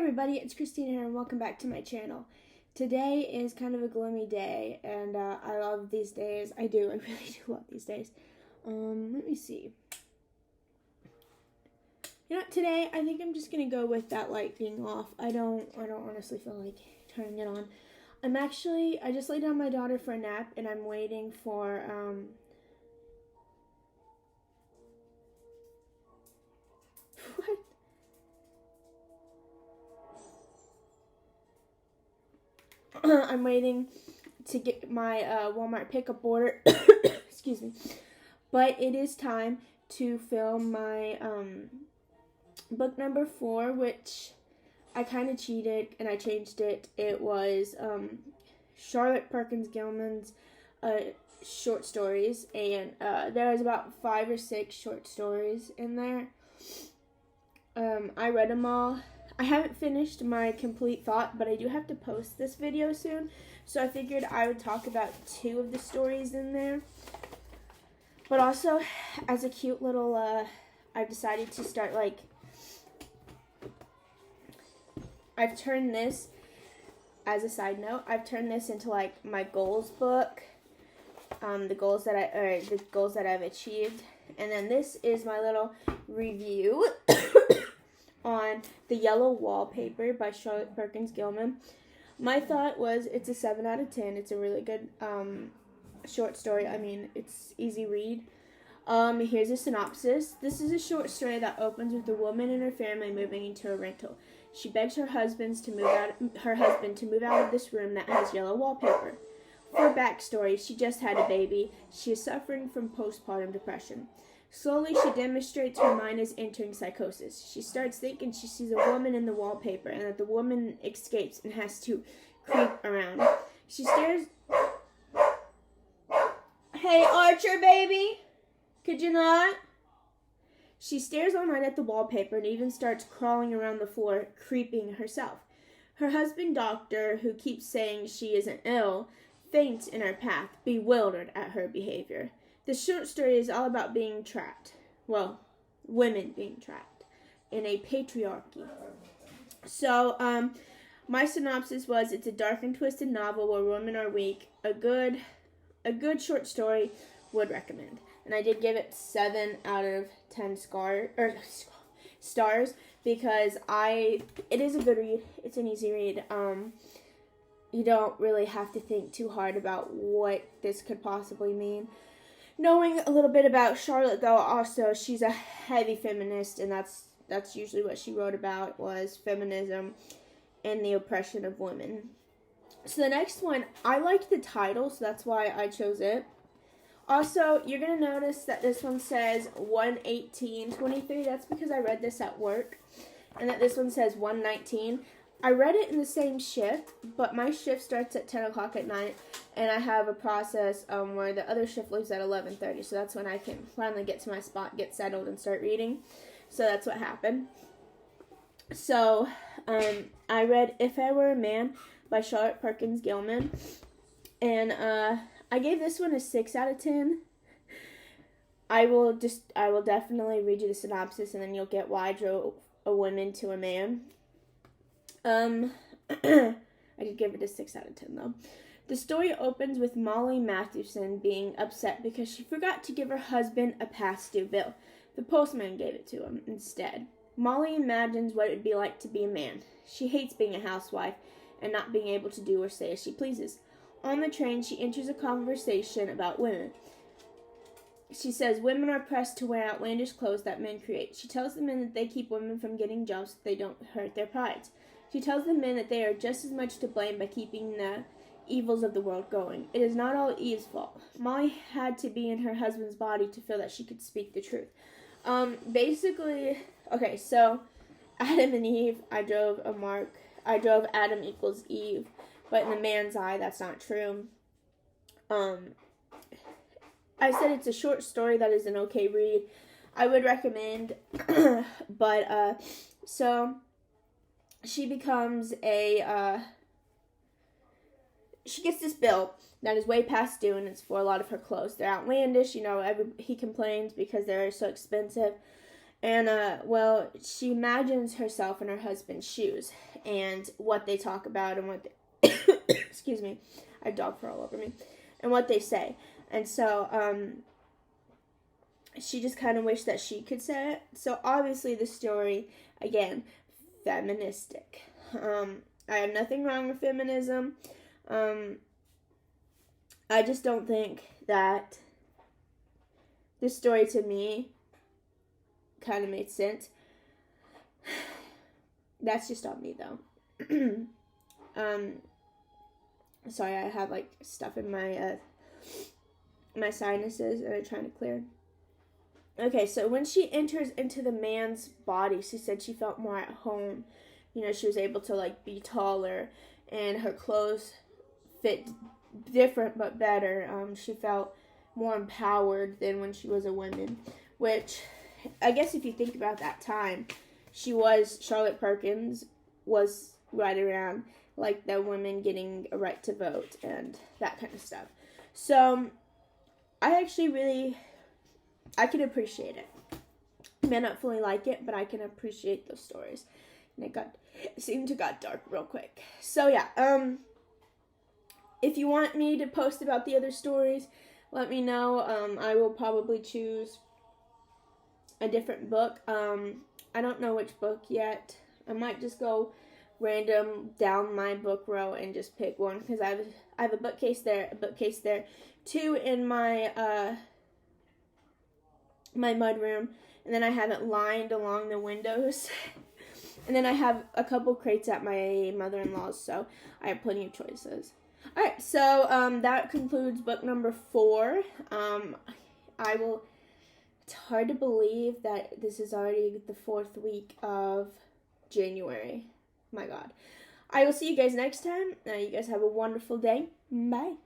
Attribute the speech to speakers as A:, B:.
A: everybody, it's Christina here and welcome back to my channel. Today is kind of a gloomy day and I love these days. I really do love these days. Let me see. Today I think I'm just gonna go with that light being off. I don't honestly feel like turning it on. I just laid down my daughter for a nap and I'm waiting for what? I'm waiting to get my Walmart pickup order. Excuse me. But it is time to film my book number 4, which I kind of cheated and I changed it. It was Charlotte Perkins Gilman's short stories, and there was about 5 or 6 short stories in there. I read them all. I haven't finished my complete thought, but I do have to post this video soon, so I figured I would talk about 2 of the stories in there. But also, as a cute little, I've decided to start, I've turned this, as a side note, I've turned this into, my goals book, the goals that I've achieved, and then this is my little review on The Yellow Wallpaper by Charlotte Perkins Gilman. My thought was it's a 7 out of 10. It's a really good short story. I mean, it's easy read. Here's a synopsis. This is a short story that opens with a woman and her family moving into a rental. She begs her husband to move out of this room that has yellow wallpaper. For backstory, she just had a baby. She is suffering from postpartum depression. Slowly, she demonstrates her mind is entering psychosis. She starts thinking she sees a woman in the wallpaper and that the woman escapes and has to creep around. She stares... Hey, Archer, baby! Could you not? She stares all night at the wallpaper and even starts crawling around the floor, creeping herself. Her husband, Doctor, who keeps saying she isn't ill, faints in her path, bewildered at her behavior. The short story is all about being trapped. Well, women being trapped in a patriarchy. So, my synopsis was it's a dark and twisted novel where women are weak. A good short story, would recommend. And I did give it 7 out of 10 stars because it is a good read. It's an easy read. You don't really have to think too hard about what this could possibly mean. Knowing a little bit about Charlotte, though, also, she's a heavy feminist, and that's usually what she wrote about, was feminism and the oppression of women. So the next one, I liked the title, so that's why I chose it. Also, you're going to notice that this one says 1/18/23. That's because I read this at work, and that this one says 1/19. I read it in the same shift, but my shift starts at 10 o'clock at night, and I have a process where the other shift leaves at 11:30, so that's when I can finally get to my spot, get settled, and start reading. So that's what happened. So, I read If I Were a Man by Charlotte Perkins Gilman, and I gave this one a 6 out of 10. I will definitely read you the synopsis, and then you'll get why I drove a woman to a man. I did give it a 6 out of 10, though. The story opens with Molly Mathewson being upset because she forgot to give her husband a past due bill. The postman gave it to him instead. Molly imagines what it would be like to be a man. She hates being a housewife and not being able to do or say as she pleases. On the train, she enters a conversation about women. She says women are pressed to wear outlandish clothes that men create. She tells the men that they keep women from getting jobs so they don't hurt their prides. She tells the men that they are just as much to blame by keeping the evils of the world going. It is not all Eve's fault. Molly had to be in her husband's body to feel that she could speak the truth. Okay, so Adam and Eve, I drove Adam equals Eve, but in the man's eye, that's not true. I said it's a short story that is an okay read. I would recommend, but, so she becomes she gets this bill that is way past due, and it's for a lot of her clothes. They're outlandish, he complains because they're so expensive, And, well, she imagines herself in her husband's shoes and what they talk about and what they, excuse me, I have dog fur all over me, and what they say. And so, she just kind of wished that she could say it. So, obviously, the story, again, feministic. I have nothing wrong with feminism. I just don't think that this story to me kind of made sense. That's just on me though. Sorry, I have like stuff in my my sinuses and I'm trying to clear. Okay, so when she enters into the man's body, she said she felt more at home. You know, she was able to like be taller, and her clothes fit different but better. She felt more empowered than when she was a woman, which I guess if you think about that time, Charlotte Perkins was right around like the women getting a right to vote and that kind of stuff. So I can appreciate it. I may not fully like it, but I can appreciate those stories. And it seemed to got dark real quick. So yeah, if you want me to post about the other stories, let me know. I will probably choose a different book. I don't know which book yet. I might just go random down my book row and just pick one, because I have a bookcase there, two in my my mudroom, and then I have it lined along the windows. And then I have a couple crates at my mother-in-law's, so I have plenty of choices. Alright, so that concludes book number 4. It's hard to believe that this is already the 4th week of January. My God. I will see you guys next time. You guys have a wonderful day. Bye.